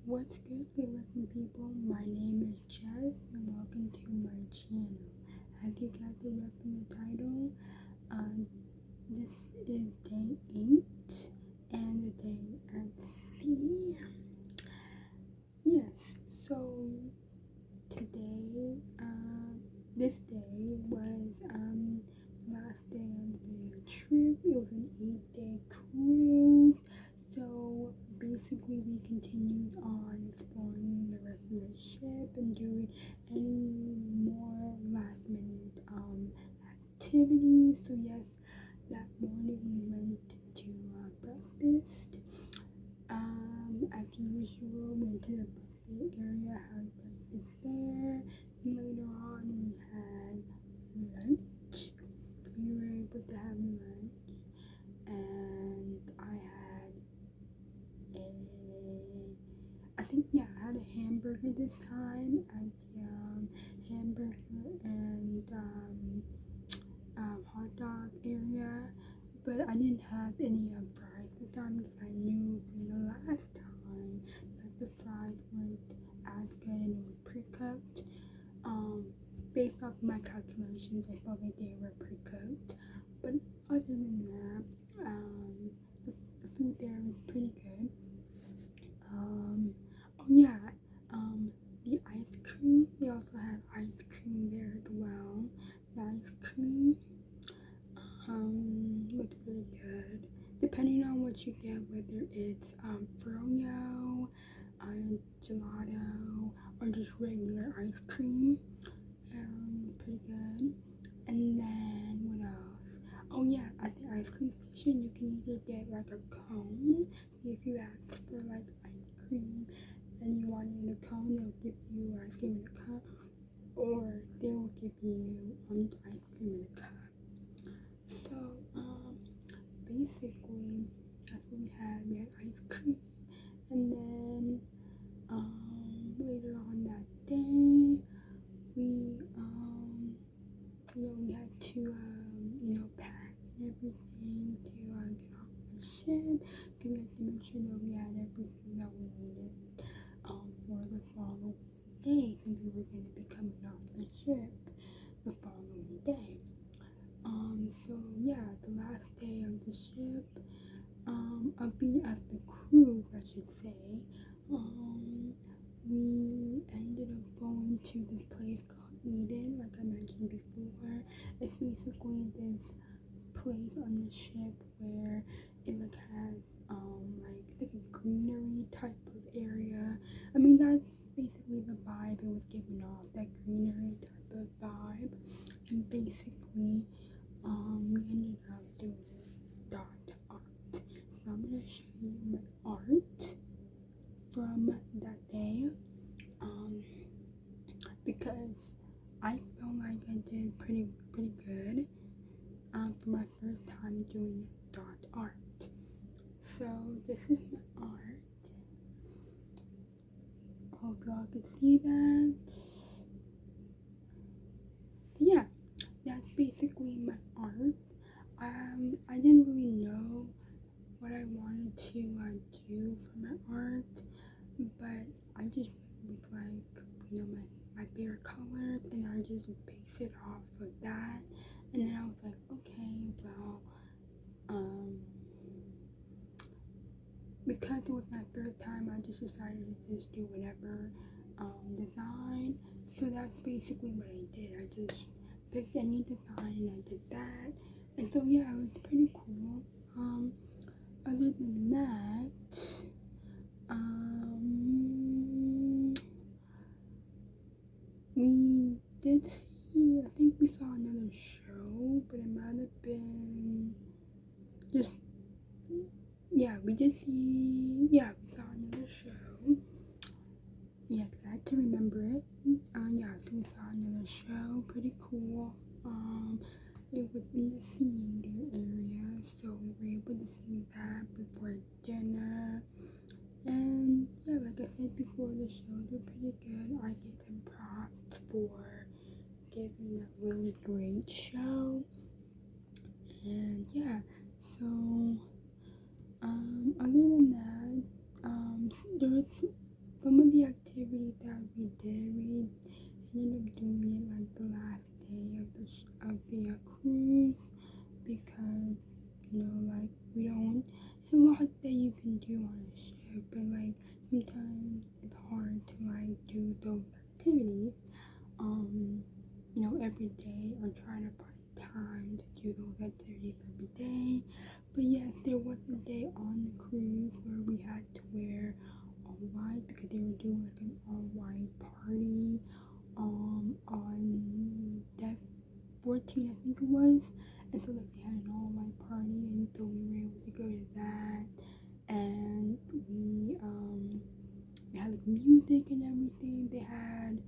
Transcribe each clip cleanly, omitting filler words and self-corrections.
What's good, good looking people? My name is Jess and welcome to my channel. As you guys are read from the title, this is day 8 and the day at sea. Yes, so today, this day was the last day of the trip. It was an 8-day cruise. So basically we continued on exploring the rest of the ship and doing any more last minute activities. So yes, that morning we went to breakfast. As usual, went to the buffet area, had breakfast there. And later on we had lunch. We were able to have lunch, and I had a hamburger this time at the hamburger and hot dog area, but I didn't have any fries this time because I knew from the last time that the fries weren't as good and it was pre-cooked. Based off my calculations, I felt like they were pre-cooked, but other than that, the food there was pretty good. Oh yeah, the ice cream. They also had ice cream there as well. The ice cream was really good. Depending on what you get, whether it's froyo, gelato, or just regular ice cream, pretty good. And then what else? Oh yeah, at the ice cream station, you can either get like a cone if you ask for like ice cream and you want it in a cone, they'll give you ice cream in a cup, or they will give you ice cream in a cup. So basically that's what we had. We had ice cream, and then later on that day we we had to pack and everything to get off the ship, because we had to make sure that we had everything that we needed for the following day, since we were going to be coming off the ship the following day. So yeah, the last day of the ship, of being at the cruise, I should say, we ended up going to this place called Eden, like I mentioned before. It's basically this place on the ship where it has like a greenery type of area. I mean, that's basically the vibe it was giving off, that greenery type of vibe. And basically we ended up doing dot art. So I'm gonna show you my art from that day, because I felt like I did pretty good for my first time doing dot art. So this is my art. Hope y'all can see that. Yeah, that's basically my art. I didn't really know what I wanted to do for my art, but I just with my favorite colors, and I just base it off of that. And then I was like, okay, well, because it was my first time, I just decided to just do whatever design. So that's basically what I did. I just picked any design and I did that. And so yeah, it was pretty cool. Other than that, we did see, I think we saw another show, but it might have been just, yeah, we did see, yeah, we saw another show. Yes, I had to remember it. Yeah, so we saw another show, pretty cool. It was in the theater area, so we were able to see that before dinner. And yeah, like I said before, the shows were pretty good. I gave them props for giving a really great show. And yeah, so other than that, there was some of the activities that we did, we ended up doing it like the last day of the cruise because like we don't. There's a lot that you can do on a ship, but like sometimes it's hard to like do those activities. Every day or trying to find time to do those activities every day. But yes, there was a day on the cruise where we had to wear all white because they were doing like an all white party on deck 14, I think it was. And so like they had an all white party, and so we were able to go to that, and they had like music and everything. They had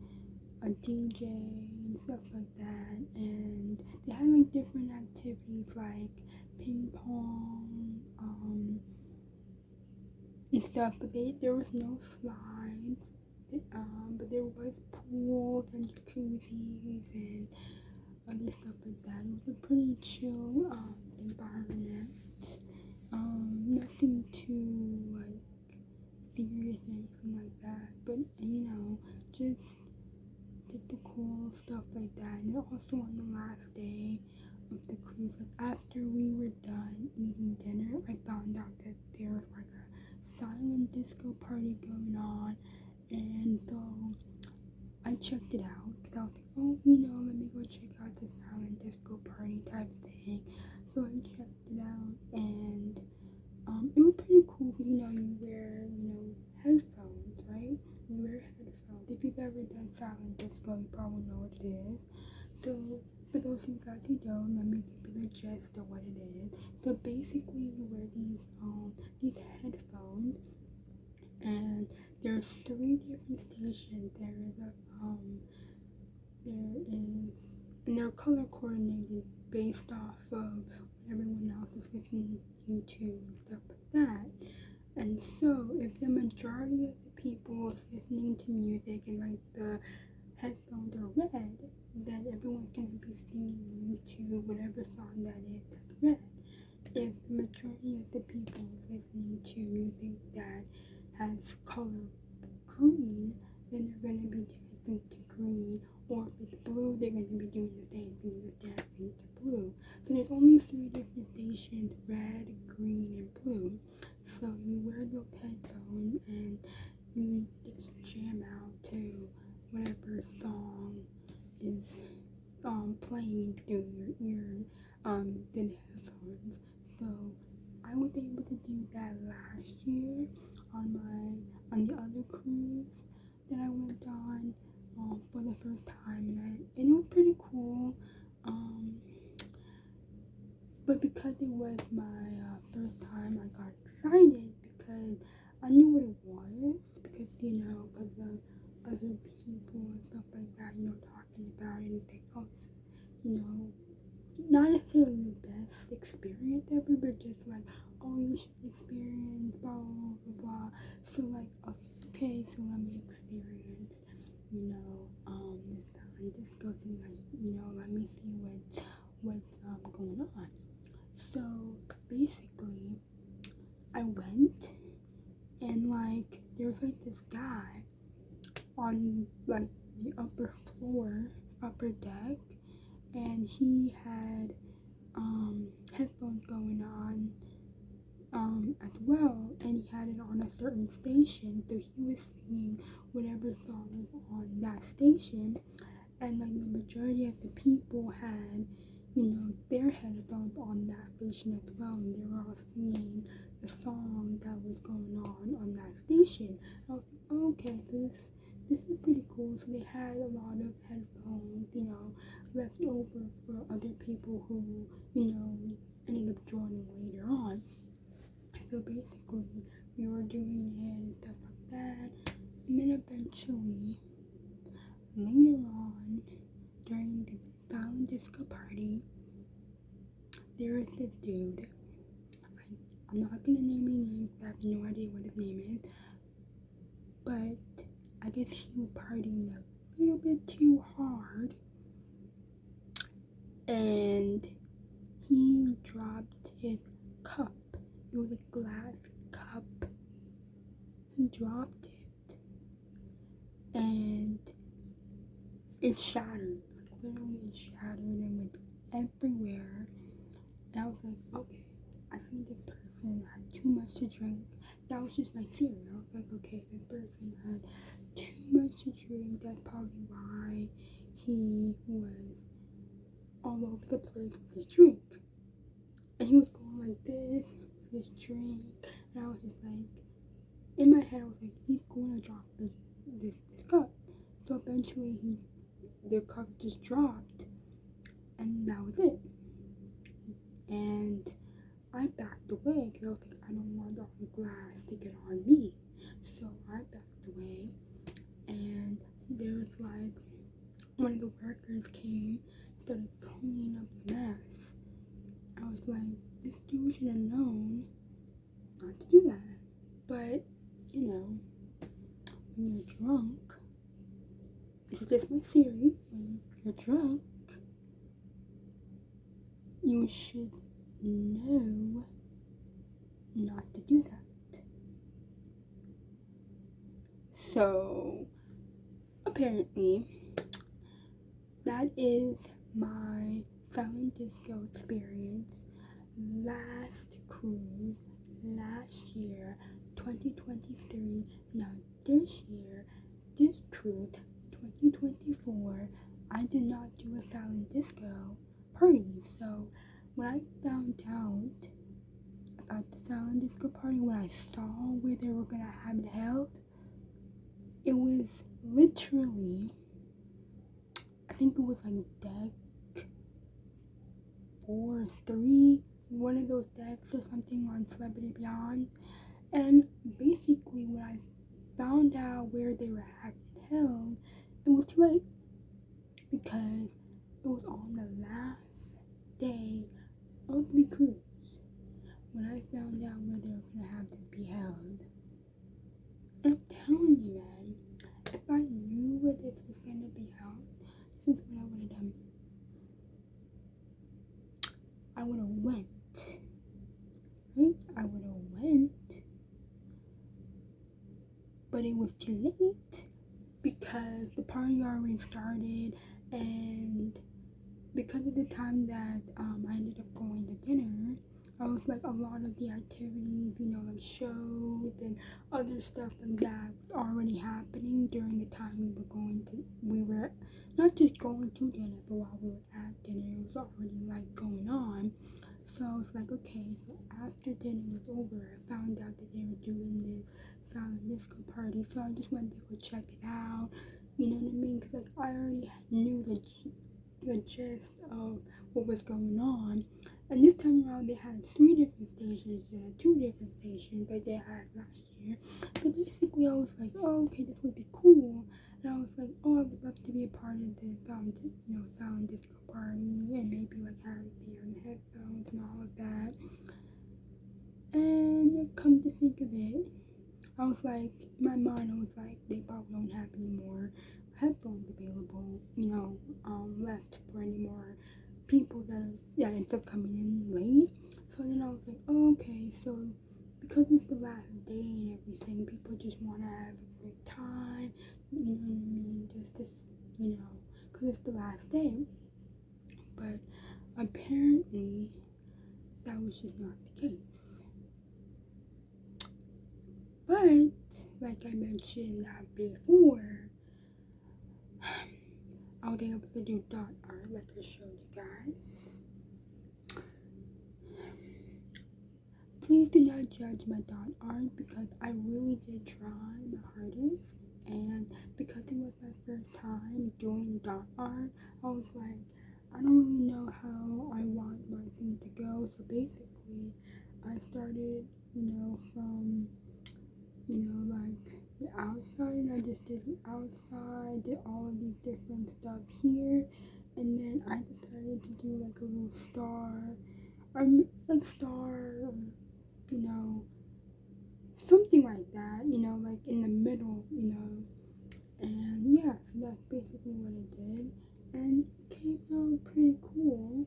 a DJ and stuff like that, and they had like different activities like ping pong and stuff, but there was no slides, but there was pools and jacuzzis and other stuff like that. It was a pretty chill environment. Nothing too like serious or anything like that, but just typical stuff like that. And also on the last day of the cruise, like after we were done eating dinner, I found out that there was like a silent disco party going on, and so I checked it out because I was like, oh, let me go check out the silent disco party type thing. So I checked it out, and it was pretty cool because you wear headphones, right? You wear headphones. If you've ever done silent disco, you probably know what it is. So for those of you guys who don't, let me give you the gist of what it is. So basically, you wear these headphones, and there's 3 different stations. And they're color coordinated based off of what everyone else is listening to and stuff like that. And so, if the majority of the people is listening to music and like the headphones are red, then everyone's gonna be singing to whatever song that is that's red. If the majority of the people is listening to music that has color green, then they're gonna be dancing to green. Or if it's blue, they're going to be doing the same thing, just dancing to blue. So there's only 3 different stations: red, green, and blue. So you wear those headphones and you just jam out to whatever song is playing through your ears, the headphones. So I was able to do that last year on the other cruise that I went on. For the first time, and it was pretty cool. But because it was my first time, I got excited because I knew what it was. Because because of other people and stuff like that, talking about it and think, oh, this not necessarily the best experience ever, but just like, oh, you should experience blah blah blah blah. So like, okay, so let me experience this disco thing, like, let me see what's going on. So basically, I went, and like there was like this guy on like the upper deck, and he had headphones going on as well, and he had it on a certain station, so he was singing whatever song was on that station, and like the majority of the people had their headphones on that station as well, and they were all singing the song that was going on that station. I was like, oh, okay, so this is pretty cool. So they had a lot of headphones left over for other people who ended up joining later on. So basically, we were doing it and stuff like that. And then eventually, later on, during the silent disco party, there is this dude. I'm not gonna name any names, I have no idea what his name is. But I guess he was partying a little bit too hard. And he dropped his cup. It was a glass cup. He dropped it, and it shattered. Like literally it shattered and went everywhere. And I was like, okay, I think this person had too much to drink. That was just my theory. I was like, okay, this person had too much to drink. That's probably why he was all over the place with his drink. And he was going like this with his drink. And I was just like, in my head, I was like, he's going to drop this cup. So eventually, the cup just dropped, and that was it. And I backed away because I was like, I don't want all the glass to get on me. So I backed away, and there was like one of the workers came, started cleaning up the mess. I was like, this dude should have known not to do that. But you know, when you're drunk, this is just my theory. When you're drunk, you should know not to do that. So, apparently, that is my silent disco experience last cruise, last year, 2023. Now, this year, this cruise, 2024, I did not do a silent disco party. So, when I found out about the silent disco party, when I saw where they were gonna have it held, it was literally, I think it was like deck 4 or 3, one of those decks or something on Celebrity Beyond. And basically, when I found out where they were having it held, it was too late because it was on the last day of the cruise when I found out where they were gonna have this be held. And I'm telling you, man, if I knew where this was gonna be held, this is what I would have done. I would have went, right? I would have went, but it was too late because the party already started, and because of the time that I ended up going to dinner, I was like, a lot of the activities, you know, like shows and other stuff like that was already happening during the time we were not just going to dinner, but while we were at dinner, it was already like going on. So I was like, okay, so after dinner was over, I found out that they were doing this silent disco party, so I just went to go check it out, you know what I mean? Because like, I already knew the gist of what was going on. And this time around, they had 3 different stations instead of 2 different stations like they had last year. But basically, I was like, oh, okay, this would be cool. And I was like, oh, I would love to be a part of this, silent disco party, and maybe like have it be on the headphones and all of that. And come to think of it, I was like, in my mind, I was like, they probably don't have any more headphones available, left for any more people that ends up coming in late. So then I was like, oh, okay, so because it's the last day and everything, people just want to have a great time, you know what I mean, just because it's the last day. But apparently, that was just not the case. But, like I mentioned before, I was able to do dot art like I showed you guys. Please do not judge my dot art because I really did try my hardest, and because it was my first time doing dot art, I was like, I don't really know how I want my thing to go. So basically, I started, from like the outside, and I just did the outside, did all of these different stuff here, and then I decided to do like a little star, or like star, something like that, like in the middle, and yeah, so that's basically what I did, and it came out pretty cool.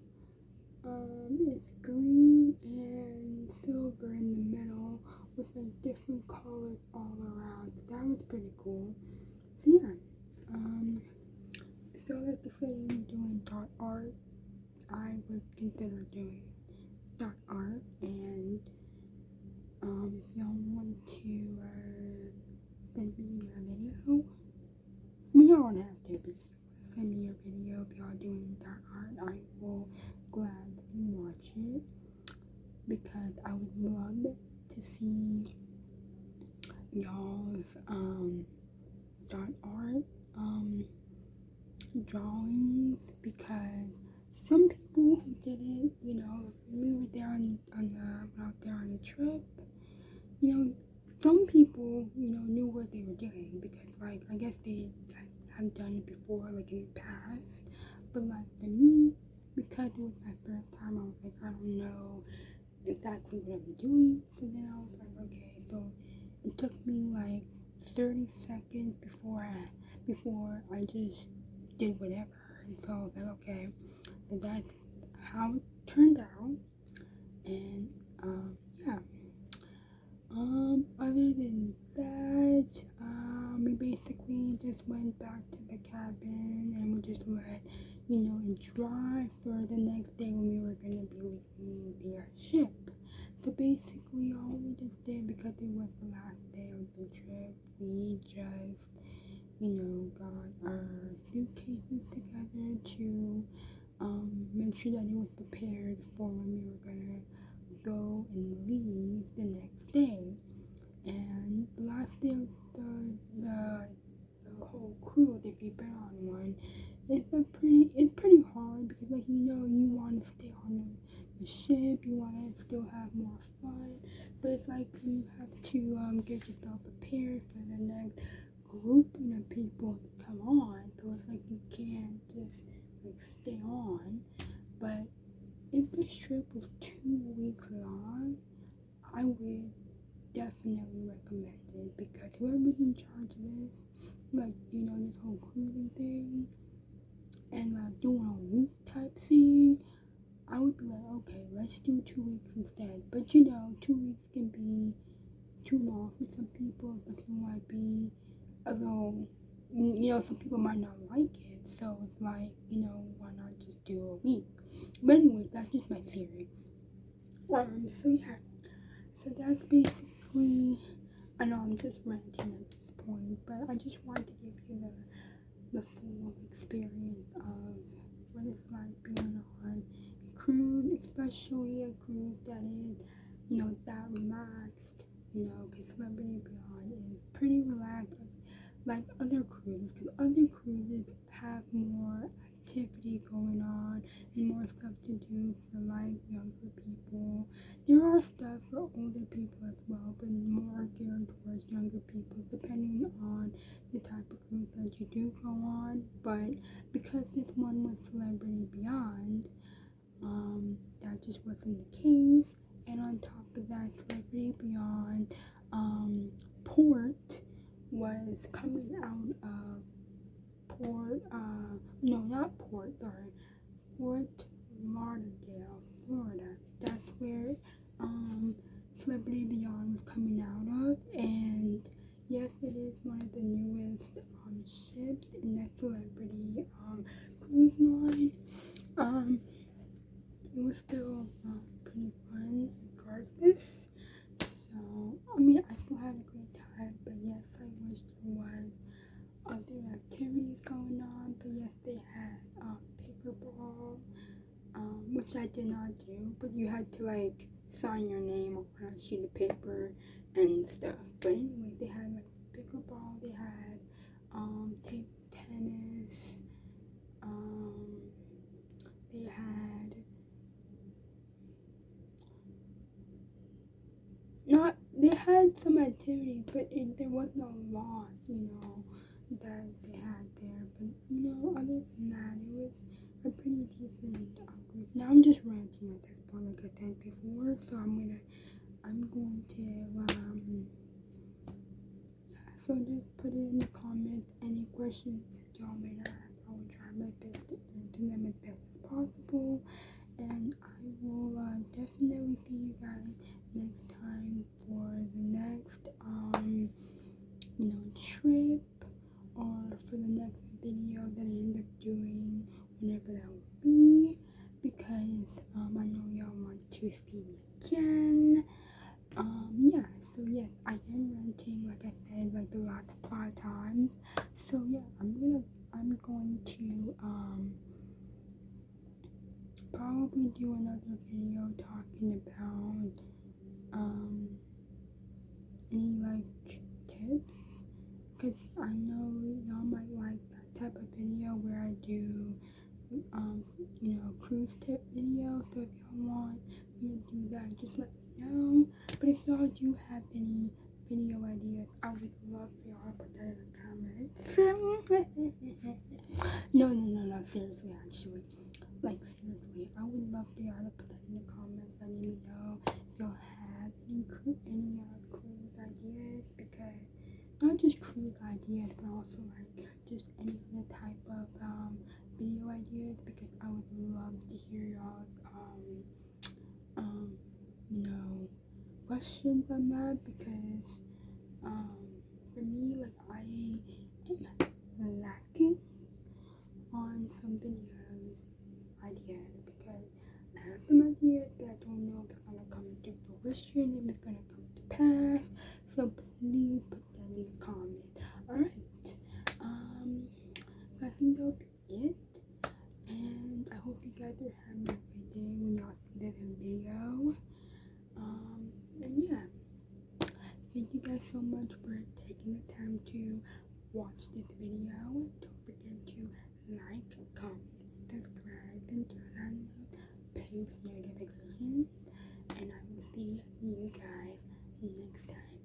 It's green and silver in the middle with like different colors all around. That was pretty cool. So yeah, so like if I was doing dot art, I would consider doing dot art. And if y'all want to send me your video, I mean, y'all don't have to, but send me your video if y'all doing dot art. I will gladly watch it because I would love to see y'all's dot art drawings, because some people who did it, you know, we were there out there on the trip, you know, some people, you know, knew what they were doing because, like, I guess they have done it before, like, in the past. But, like, for me, because it was my first time, I was like, I don't know exactly what I'm doing. So then I was like, okay, so it took me, like, 30 seconds before I just did whatever. And so I was like, okay, so that's how it turned out. And, yeah. Other than that, we basically just went back to the cabin and we just let, you know, it dry for the next day when we were gonna be leaving the ship. So basically, all we just did, because it was the last day of the trip, we just, you know, got our suitcases together to make sure that it was prepared for when we were gonna go and leave the next day. And the last day of the whole cruise, if you've been on one, it's pretty hard because, like, you know, you want to stay on the ship, you want to still have more fun, but it's like you have to get yourself prepared for the next grouping of people to come on. So it's like you can't just like stay on. But if this trip was 2 weeks long, I would definitely recommend it, because whoever's in charge of this, like, you know, this whole cruising thing and like doing a week type thing, I would be like, okay, let's do 2 weeks instead. But you know, 2 weeks can be too long for some people. Some people might be a little, you know, some people might not like it. So it's like, you know, why not just do a week? But anyway, that's just my theory. So yeah, so that's basically, I know I'm just ranting at this point, but I just wanted to give you the full experience of what it's like being on a cruise, especially a cruise that is, you know, that relaxed, you know, because Celebrity Beyond is pretty relaxed, like other cruises, because other cruises have more activity going on and more stuff to do for like younger people. There are stuff for older people as well, but more geared towards younger people, depending on the type of cruise that you do go on. But because this one was Celebrity Beyond, that just wasn't the case. And on top of that, Celebrity Beyond port was coming out of Fort Lauderdale, Florida. That's where Celebrity Beyond was coming out of. And yes, it is one of the newest ships in that Celebrity cruise line. It was still pretty fun regardless. So, I mean, I still had a great time, but yes, I wish there was other activities going on. But yes, they had pickleball, which I did not do, but you had to like sign your name on a sheet of paper and stuff. But anyway, they had like pickleball, they had table tennis, they had not they had some activities, but there wasn't a lot, you know, that they had there. But you know, other than that, it was a pretty decent group. Now I'm just ranting at this point, like I said before. So I'm going to yeah. So just put it in the comments any questions that y'all may have. I will try my best to answer them as best as possible. And I will definitely see you guys next time for the next, you know, trip or for the next video that I end up doing, whenever that will be, because I know y'all want to see me again. Yeah, so yes, I am ranting, like I said, like the last 5 times. So yeah, I'm going to probably do another video talking about any like tips, because I know y'all might like that type of video where I do cruise tip video. So if y'all want me to do that, just let me know. But if y'all do have any video ideas, I would love for y'all to put that in the comments. No, seriously, actually. Like, seriously, I would love for y'all to put that in the comments, letting me know if y'all have any cruise ideas, because not just cruise ideas, but also like just any other type of video ideas, because I would love to hear y'all's questions on that, because for me, like, I am lacking on some videos ideas, because I have some ideas, but I don't know if it's gonna come to fruition, if it's gonna come to pass. So please put that in the comments. Alright. I think that'll be it. And I hope you guys are having a great day when y'all see this video. And yeah. Thank you guys so much for taking the time to watch this video. Don't forget to like, comment, and subscribe, and turn on those post notifications. And I will see you guys next time.